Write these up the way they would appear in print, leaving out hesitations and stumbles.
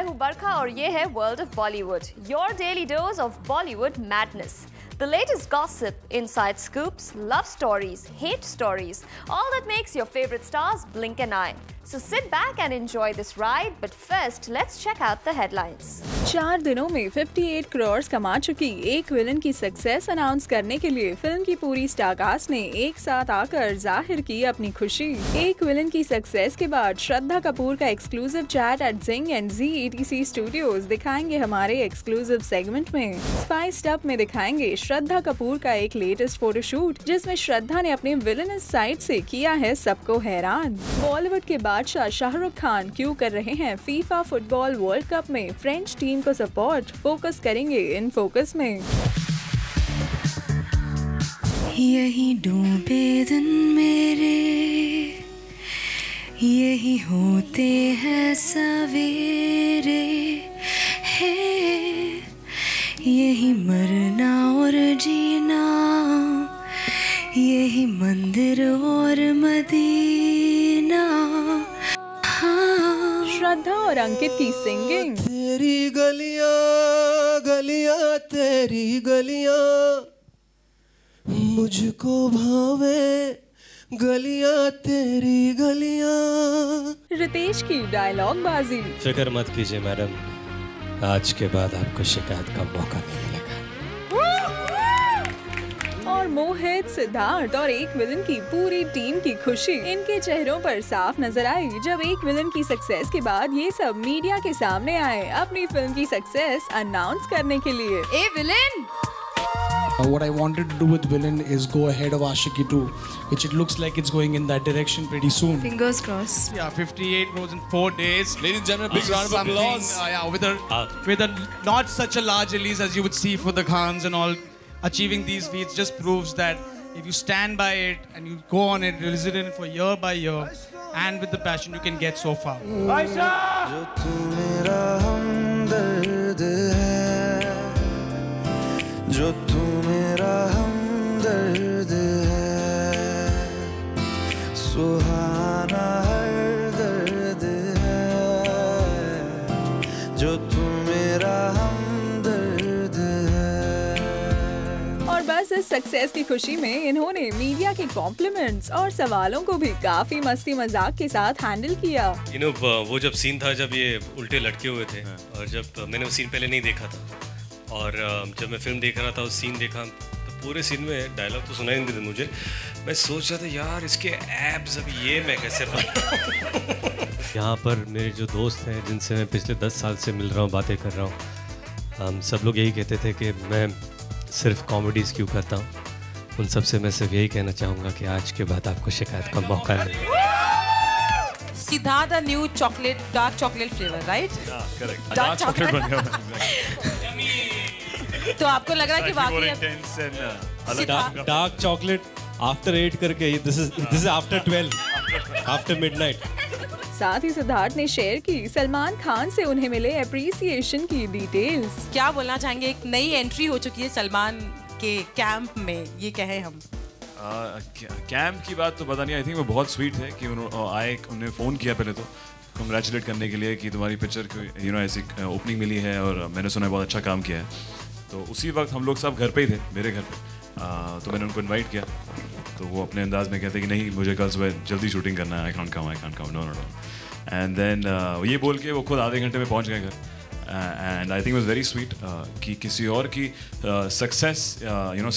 मैं हूँ बरखा और ये है world of Bollywood, your daily dose of Bollywood madness. The latest gossip, inside scoops, love stories, hate stories, all that makes your favorite stars blink an eye. So sit back and enjoy this ride, but first let's check out the headlines. 4 दिनों में 58 करोड़ कमा चुकी एक villain की success announce करने के लिए film की पूरी स्टार कास्ट ने एक साथ आकर जाहिर की अपनी खुशी. एक विलन की सक्सेस के बाद श्रद्धा कपूर का exclusive chat at Zing and ZETC studios दिखाएंगे हमारे एक्सक्लूसिव सेगमेंट में. स्पाइस्ड अप में दिखाएंगे श्रद्धा कपूर का एक लेटेस्ट फोटोशूट जिसमें श्रद्धा ने अपने विलनस साइड से किया है सबको हैरान. बॉलीवुड के बादशाह शाहरुख खान क्यों कर रहे हैं फीफा फुटबॉल वर्ल्ड कप में फ्रेंच टीम को सपोर्ट, फोकस करेंगे इन फोकस में. यही डूबे दिन मेरे, यही होते हैं सवेरे, है यही मरना और जीना, यही मंदिर और मदीना. श्रद्धा और अंकित की सिंगिंग. तेरी गलियां गलियां तेरी गलियां मुझको भावे, गलियां तेरी गलियां. रितेश की डायलॉग बाजी. फिक्र मत कीजिए मैडम, आज के बाद आपको शिकायत का मौका नहीं मिलेगा. और मोहित, सिद्धार्थ और एक विलन की पूरी टीम की खुशी इनके चेहरों पर साफ नजर आई जब एक विलन की सक्सेस के बाद ये सब मीडिया के सामने आए अपनी फिल्म की सक्सेस अनाउंस करने के लिए. ए villain! What I wanted to do with Villain is go ahead of Aashiqui 2, which it looks like it's going in that direction pretty soon. Fingers crossed. Yeah, 58 crores in 4 days. Ladies and gentlemen, big round of applause. Yeah, with a not such a large release as you would see for the Khans and all, achieving these feats just proves that if you stand by it and you go on it, release it for year by year, and with the passion, you can get so far. जो तू मेरा हमदर्द है, जो तू मेरा हमदर्द है, सुहाना हर दर्द है, जो तू मेरा हमदर्द है. और बस इस सक्सेस की खुशी में इन्होंने मीडिया के कॉम्प्लीमेंट्स और सवालों को भी काफी मस्ती मजाक के साथ हैंडल किया. वो जब सीन था जब ये उल्टे लटके हुए थे और जब मैंने वो सीन पहले नहीं देखा था और जब मैं फिल्म देख रहा था उस सीन देखा तो पूरे सीन में डायलॉग तो सुनाई नहीं देते मुझे. मैं सोच रहा था यार इसके एब्स अब ये मैं कैसे बनाऊं. यहाँ पर मेरे जो दोस्त हैं जिनसे मैं पिछले 10 साल से मिल रहा हूँ, बातें कर रहा हूँ, हम सब लोग यही कहते थे कि मैं सिर्फ कॉमेडीज़ क्यों करता हूँ. उन सब से मैं सिर्फ यही कहना चाहूँगा कि आज के बाद आपको शिकायत का मौका नहीं. Siddharth, a new chocolate, dark chocolate flavor, right? Yeah, correct. Dark chocolate बन गया. तो आपको लग रहा है कि वाकई डार्क चॉकलेट आफ्टर 8 करके this is after 12 after midnight. साथ ही सिद्धार्थ ने शेयर की सलमान खान से उन्हें मिले अप्रिसिएशन की डिटेल्स. क्या बोलना चाहेंगे, एक नई एंट्री हो चुकी है सलमान के कैंप में, ये कहें हम. कैंप की बात तो पता नहीं. आई थिंक वो बहुत स्वीट है कि उन्होंने फ़ोन किया पहले तो कंग्रेचुलेट करने के लिए कि तुम्हारी पिक्चर को ऐसी ओपनिंग मिली है और मैंने सुना है बहुत अच्छा काम किया है. तो उसी वक्त हम लोग सब घर पे ही थे, मेरे घर पे. तो मैंने उनको इनवाइट किया तो वो अपने अंदाज में कहते कि नहीं मुझे कल सुबह जल्दी शूटिंग करना है, I can't come, no. And then ये बोल के वो खुद आधे घंटे में पहुंच गए घर. And I think was very sweet कि किसी और की सक्सेस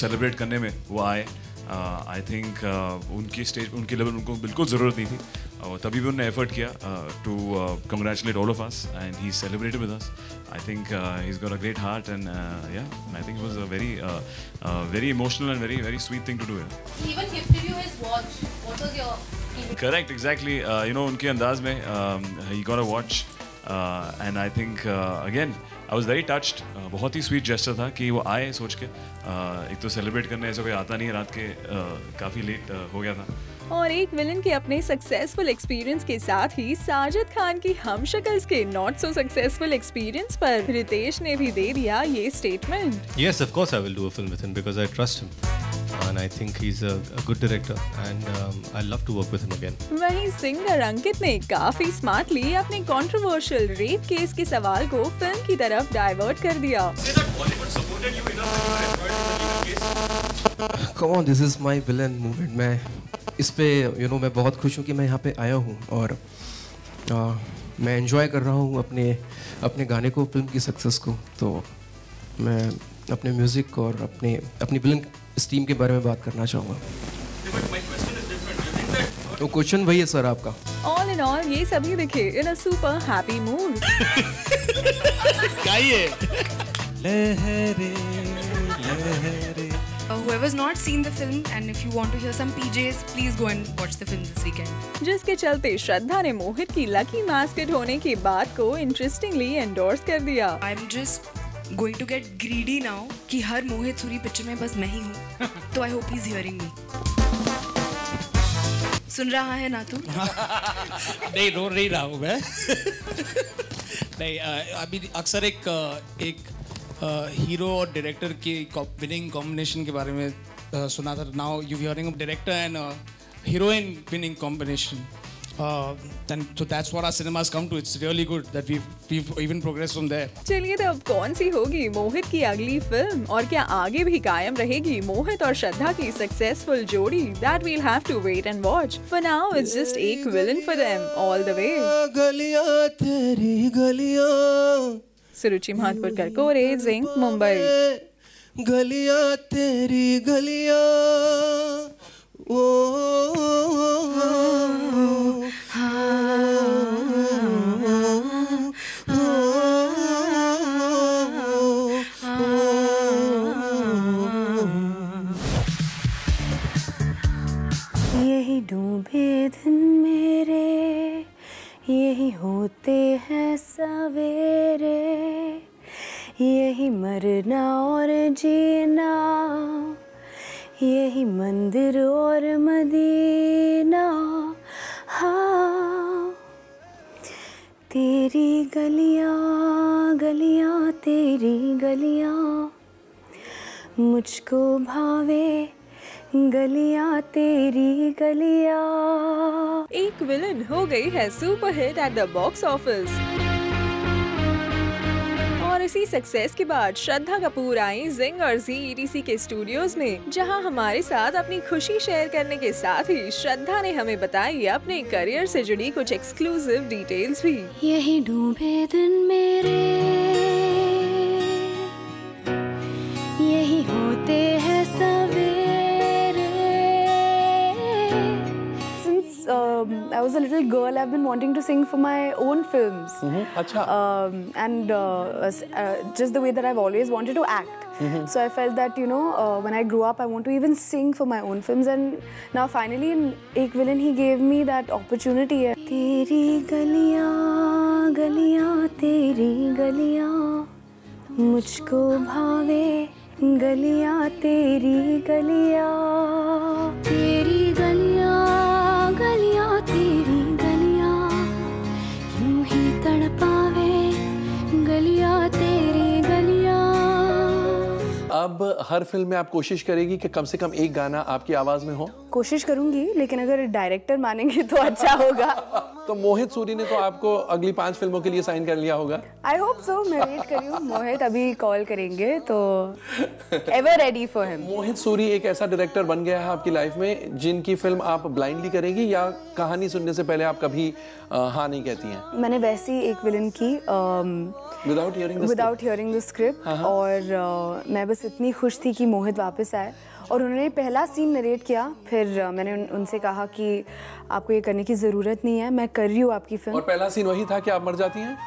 सेलिब्रेट करने में वो आए. आई थिंक उनकी लेवल उनको बिल्कुल ज़रूरत नहीं थी और तभी भी उन्होंने एफर्ट किया to congratulate all of us and he celebrated with us. I think he's got a great heart and yeah, I think it was a very emotional and very sweet thing to do. He even gifted you his watch. What was your feeling? Correct, exactly. उनके अंदाज में he got a watch and I think again I was very touched. बहुत ही sweet gesture था कि वो आए सोच के. एक तो सेलिब्रेट करने ऐसा कोई आता नहीं है, रात के काफ़ी लेट हो गया था. और एक विलन के अपने सक्सेसफुल एक्सपीरियंस के साथ ही साजिद खान की हमशक्ल्स के नॉट सो सक्सेसफुल एक्सपीरियंस पर रितेश ने भी दे दिया ये statement. Yes, of course I will do a film with him because I trust him. and I think he's a good director, and I love to work with him again. वहीं singer अंकित ने काफी smartly अपने controversial rape case के सवाल को film की तरफ divert कर दिया। Come on, this is my villain movement. मैं इस पे मैं बहुत खुश हूँ कि मैं यहाँ पे आया हूँ और मैं एंजॉय कर रहा हूँ अपने गाने को, फिल्म की सक्सेस को। तो मैं अपने म्यूज़िक और अपनी विलन स्टीम के बारे में बात करना चाहूँगा। तो क्वेश्चन वही है सर आपका। ऑल इन ऑल ये सभी दिखे इन अ सुपर हैप्पी मूड। गाइए। लहरे लहरे। Whoever's not seen the film and if you want to hear some PJs, please go and watch the film this weekend. जिसके चलते श्रद्धा ने मोहित की लकी मास्केट होने की बात को इंटरेस्टिंगली एंडोर्स कर दिया। I'm just going to get greedy now कि हर मोहित सूरी पिक्चर में बस मैं ही हूँ। तो I hope he's hearing me. सुन रहा है ना तू? नहीं, रो नहीं रहा हूँ मैं। नहीं, अभी अक्सर एक हीरो और डायरेक्टर की विनिंग कॉम्बिनेशन के बारे में सुना था। Now you hearing of director and heroine winning combination, so that's what our cinemas come to. It's really good that we've even progressed from there. चलिए तो अब कौन सी होगी मोहित की अगली फिल्म और क्या आगे भी कायम रहेगी मोहित और श्रद्धा की सक्सेसफुल जोड़ी? That we'll have to wait and watch. For now, it's just एक villain for them all the way. गलियां तेरी गलियां, सुरुचि महातपुरकर, कोरे जिंक, मुंबई। गलियां तेरी गलियां, यही डूबे दिन मेरे, यही होते हैं सवेरे, यही मरना और जीना, यही मंदिर और मदीना। हाँ, तेरी गलियां गलियां तेरी गलियां, मुझको भावे गलियां तेरी गलियां। एक विलन हो गई है super hit at the box office. और इसी सक्सेस के बाद श्रद्धा कपूर आई जिंग और जी ETC के स्टूडियोज में, जहां हमारे साथ अपनी खुशी शेयर करने के साथ ही श्रद्धा ने हमें बताई अपने करियर से जुड़ी कुछ एक्सक्लूसिव डिटेल्स भी। यही डूबे दिन मेरे, यही होते हैं सवेरे। I was a little girl, I've been wanting to sing for my own films. And just the way that I've always wanted to act. So I felt that, when I grew up, I want to even sing for my own films. And now finally in Ek Villain, he gave me that opportunity. तेरी गलियां गलियां तेरी गलियां, मुझको भावे गलियां तेरी गलियां। तेरी गलियां गलियां तेरी गलियां, यूं ही तड़पावे गलियां तेरी गलियां। अब हर फिल्म में आप कोशिश करेगी कि कम से कम एक गाना आपकी आवाज में हो? कोशिश करूंगी, लेकिन अगर डायरेक्टर मानेंगे तो अच्छा होगा। तो मोहित सूरी ने तो आपको अगली 5 फिल्मों के लिए साइन कर लिया होगा। आई होप सो, मैं वेट कर रही हूँ। मोहित अभी कॉल करेंगे तो एवर रेडी फॉर हिम। मोहित सूरी एक ऐसा डायरेक्टर बन गया है आपकी लाइफ में जिनकी फिल्म आप ब्लाइंडली करेंगी, या कहानी सुनने से पहले आप कभी हाँ नहीं कहती हैं? मैंने वैसी एक विलन की विदाउट हियरिंग द स्क्रिप्ट, और मैं बस इतनी खुश थी कि मोहित वापस आए और उन्होंने पहला सीन नरेट किया। फिर मैंने उनसे कहा कि आपको ये करने की ज़रूरत नहीं है, मैं कर रही हूँ आपकी फिल्म। और पहला सीन वही था कि आप मर जाती हैं?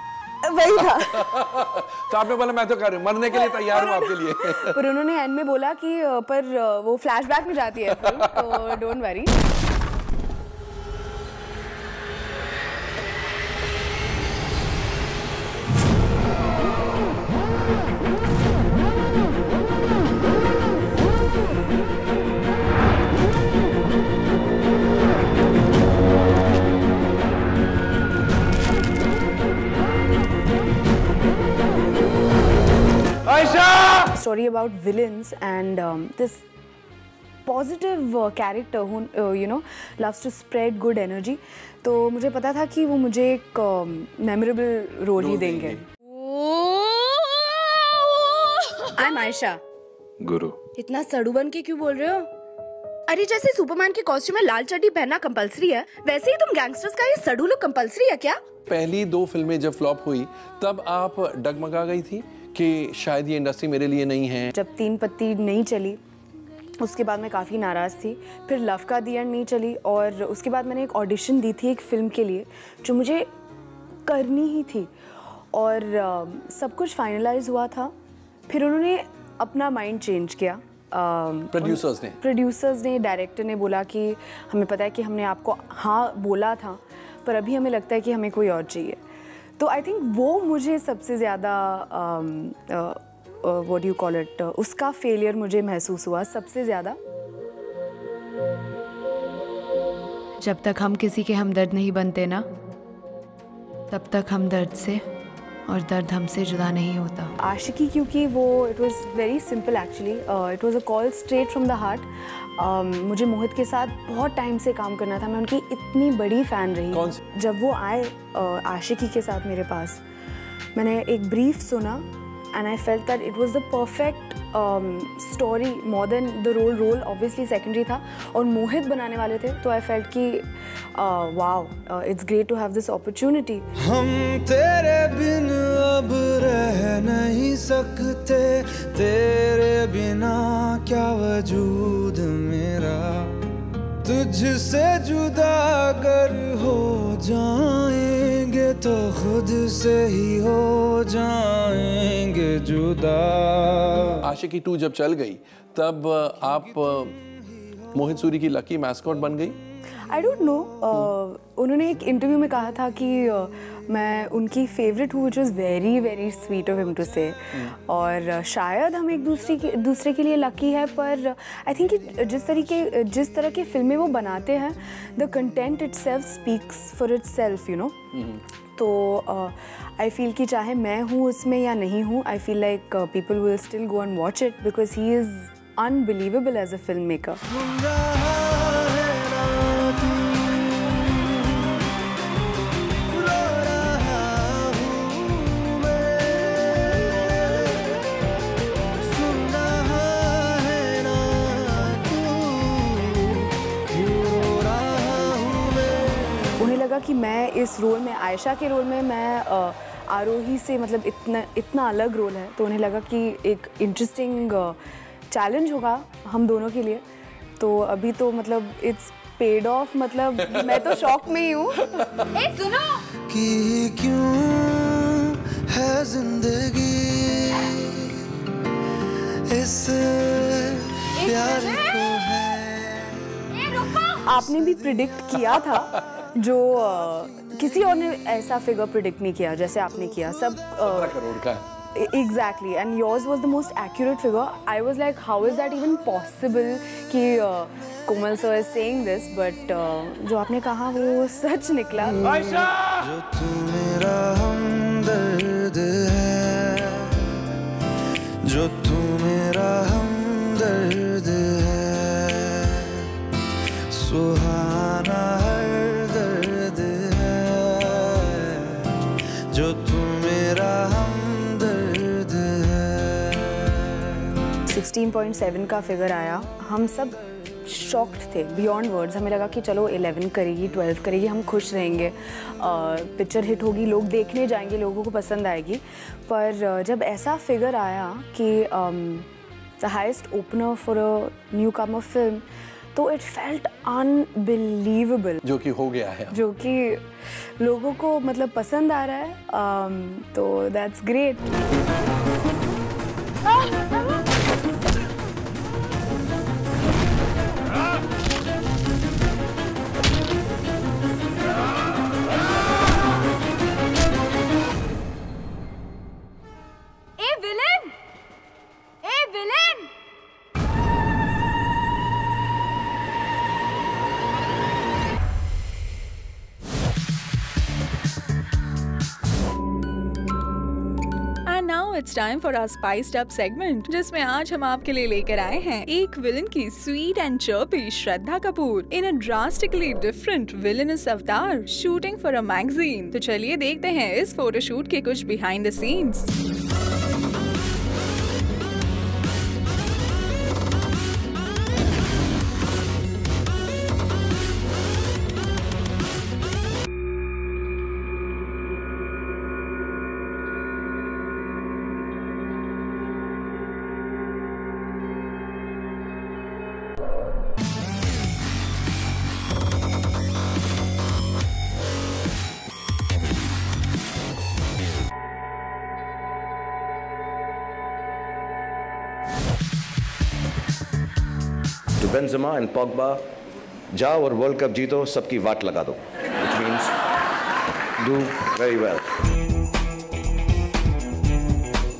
वही था। तो आपने बोला मैं तो कर रही हूँ, मरने के लिए तैयार हूँ आपके लिए। पर उन्होंने एंड में बोला कि पर वो फ्लैशबैक में जाती है फिल्म, तो don't worry. Story about villains and this positive character हूँ, you know, loves to spread good energy, तो मुझे पता था कि वो मुझे एक मेमोरेबल रोल ही देंगे। I am Ayesha. गुरु। इतना सड़ू बन के क्यों बोल रहे हो? अरे जैसे सुपरमैन के कॉस्ट्यूम में लाल चड्डी पहनना कंपलसरी है, वैसे ही तुम गैंगस्टर्स का ये सड़ू लुक कंपलसरी है क्या? पहली 2 फिल्में जब फ्लॉप हुई तब आप डगमगा गई थी कि शायद ये इंडस्ट्री मेरे लिए नहीं है। जब 3 पत्ती नहीं चली उसके बाद मैं काफ़ी नाराज़ थी। फिर लव का दी एंड नहीं चली और उसके बाद मैंने एक ऑडिशन दी थी एक फ़िल्म के लिए जो मुझे करनी ही थी और सब कुछ फाइनलाइज हुआ था। फिर उन्होंने अपना माइंड चेंज किया। प्रोड्यूसर्स ने, डायरेक्टर ने बोला कि हमें पता है कि हमने आपको हाँ बोला था पर अभी हमें लगता है कि हमें कोई और चाहिए। तो आई थिंक वो मुझे सबसे ज़्यादा what do you call it, उसका फेलियर मुझे महसूस हुआ सबसे ज़्यादा। जब तक हम किसी के हमदर्द नहीं बनते ना, तब तक हम दर्द से और दर्द हमसे जुदा नहीं होता। आशिकी क्योंकि वो it was very simple actually, it was a call straight from the heart. मुझे मोहित के साथ बहुत टाइम से काम करना था, मैं उनकी इतनी बड़ी फ़ैन रही। जब वो आए आशिकी के साथ मेरे पास, मैंने एक ब्रीफ सुना and I felt that it was the perfect story more than the role obviously secondary था और मोहित बनाने वाले थे, तो I felt कि wow, it's great to have this opportunity। हम तेरे बिन अब रह नहीं सकते, तेरे बिना क्या वजूद मेरा, तुझसे जुदा अगर हो जाएंगे तो खुद से ही हो जाएंगे जुदा। आशिकी 2 जब चल गई तब आप मोहित सूरी की लकी मैस्कॉट बन गई। आई डोंट नो, उन्होंने एक इंटरव्यू में कहा था कि मैं उनकी फेवरेट हूँ, which was very very sweet of him to say. और शायद हम एक दूसरे के लिए लकी है, पर आई थिंक जिस तरह की फिल्में वो बनाते हैं, the content itself speaks for itself, you know. तो आई फील कि चाहे मैं हूँ उसमें या नहीं हूँ, I feel like people will still go and watch it because he is unbelievable as a film maker. कि मैं इस रोल में, आयशा के रोल में, मैं आरोही से मतलब इतना अलग रोल है, तो उन्हें लगा कि एक इंटरेस्टिंग चैलेंज होगा हम दोनों के लिए। तो अभी तो मतलब इट्स पेड ऑफ, मतलब मैं तो शॉक में ही हूँ। सुनो कि क्यों है जिंदगी इस प्यार को है। आपने भी प्रिडिक्ट किया था जो किसी और ने ऐसा फिगर प्रिडिक्ट नहीं किया जैसे आपने किया। सब 17 करोड़ का exactly, and yours was the most accurate figure. I was like how is that even possible कि Komal sir is saying this, but जो आपने कहा वो सच निकला। जो तू मेरा हमदर्द है, जो तू मेरा हमदर्द है, सुहाना जो तू मेरा हमदर्द है। 16.7 का फिगर आया, हम सब शॉक्ड थे बियॉन्ड वर्ड्स। हमें लगा कि चलो 11 करेगी, 12 करेगी, हम खुश रहेंगे, पिक्चर हिट होगी, लोग देखने जाएंगे, लोगों को पसंद आएगी। पर जब ऐसा फिगर आया कि the highest opener for a new Qamar film, तो इट फेल्ट अनबिलीवेबल, जो कि हो गया है, जो कि लोगों को मतलब पसंद आ रहा है, तो that's great. it's time for our spiced up segment, जिसमें आज हम आपके लिए लेकर आए हैं एक विलन की sweet and chirpy Shraddha Kapoor in a drastically different villainous अवतार शूटिंग फॉर अ मैगजीन। तो चलिए देखते हैं इस फोटोशूट के कुछ behind the scenes. To Benzema and Pogba, जाओ और वर्ल्ड कप जीतो, सबकी वाट लगा दो, which means do very well.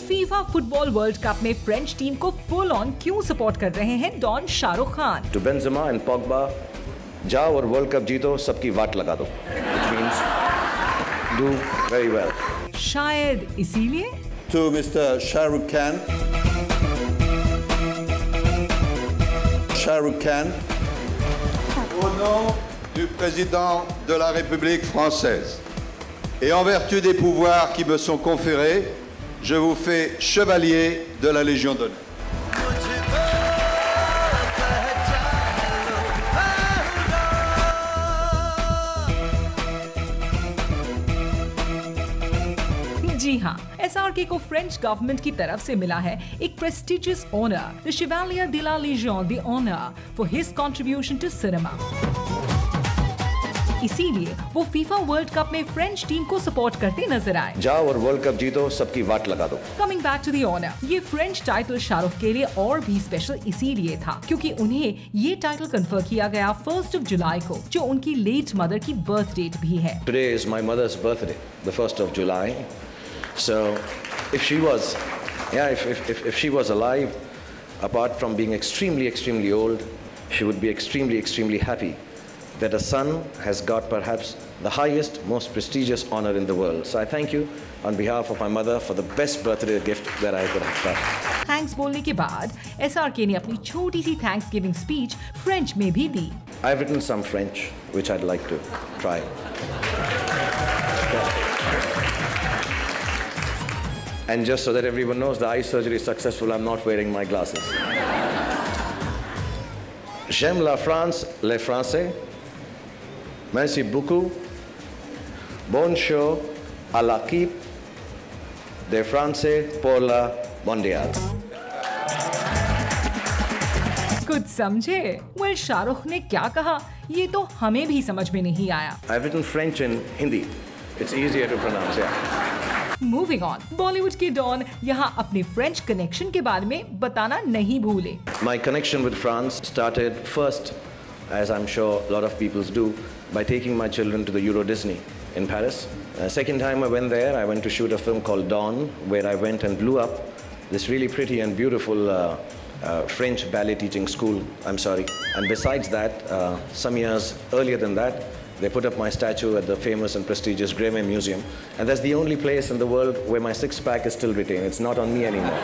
FIFA football world cup में फ्रेंच टीम को फुल ऑन क्यों सपोर्ट कर रहे हैं don Shahrukh Khan? To Benzema and Pogba, जाओ और वर्ल्ड कप जीतो, सबकी वाट लगा दो, which means do very well. शायद इसीलिए? To Mr. Shahrukh Khan. Shahrukh Khan. Au nom du président de la République française et en vertu des pouvoirs qui me sont conférés, je vous fais chevalier de la Légion d'honneur. जी हाँ, SRK को French government की तरफ से मिला है एक prestigious honour, the Chevalier de la Légion d'honneur for his contribution to cinema. इसीलिए वो फीफा वर्ल्ड कप में फ्रेंच टीम को सपोर्ट करते नजर आए। जाओ और वर्ल्ड कप जीतो, सबकी वाट लगा दो। Coming back to the honour, ये फ्रेंच टाइटल शाहरुख के लिए और भी स्पेशल इसीलिए था क्योंकि उन्हें ये टाइटल कन्फर किया गया 1 जुलाई को, जो उनकी लेट मदर की बर्थ डेट भी है। Today is my mother's birthday, the 1st of July. So, if she was, if she was alive, apart from being extremely old, she would be extremely happy that a son has got perhaps the highest, most prestigious honor in the world. So I thank you on behalf of my mother for the best birthday gift that I could have got. Thanks बोलने के बाद SRK ने अपनी छोटी सी thanks giving speech French में भी दी। I've written some French, which I'd like to try. And just so that everyone knows the eye surgery is successful, I'm not wearing my glasses. J'aime la France, les Français. Merci beaucoup. Bonne show à l'équipe des Français pour la mondial. कुछ समझे? Well Shahrukh ने क्या कहा ये तो हमें भी समझ में नहीं आया। I've written French and Hindi. It's easier to pronounce, yeah. Moving on, Bollywood के डॉन यहाँ अपने फ्रेंच कनेक्शन के बारे में बताना नहीं भूले। My connection with France started first, as I'm sure a lot of people do, by taking my children to the Euro Disney in Paris. Second time I went there, I went to shoot a film called Dawn, where I went and blew up this really pretty and beautiful French ballet teaching school. And besides that, some years earlier than that, they put up my statue at the famous and prestigious Grémy Museum. And that's the only place in the world where my six-pack is still retained. It's not on me anymore.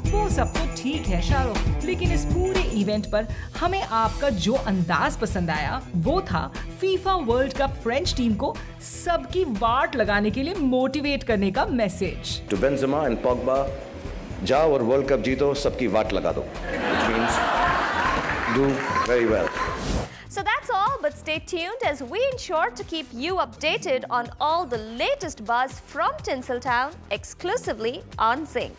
वो सब तो ठीक है शाहरुख, लेकिन इस पूरे event पर हमें आपका जो अंदाज पसंद आया वो था FIFA world cup French team को सबकी वाट लगाने के लिए मोटिवेट करने का message. To Benzema and Pogba, जाओ और वर्ल्ड कप जीतो, सबकी वाट लगा दो, which means do very well. So that's all, but stay tuned as we ensure to keep you updated on all the latest buzz from Tinseltown exclusively on Zinc.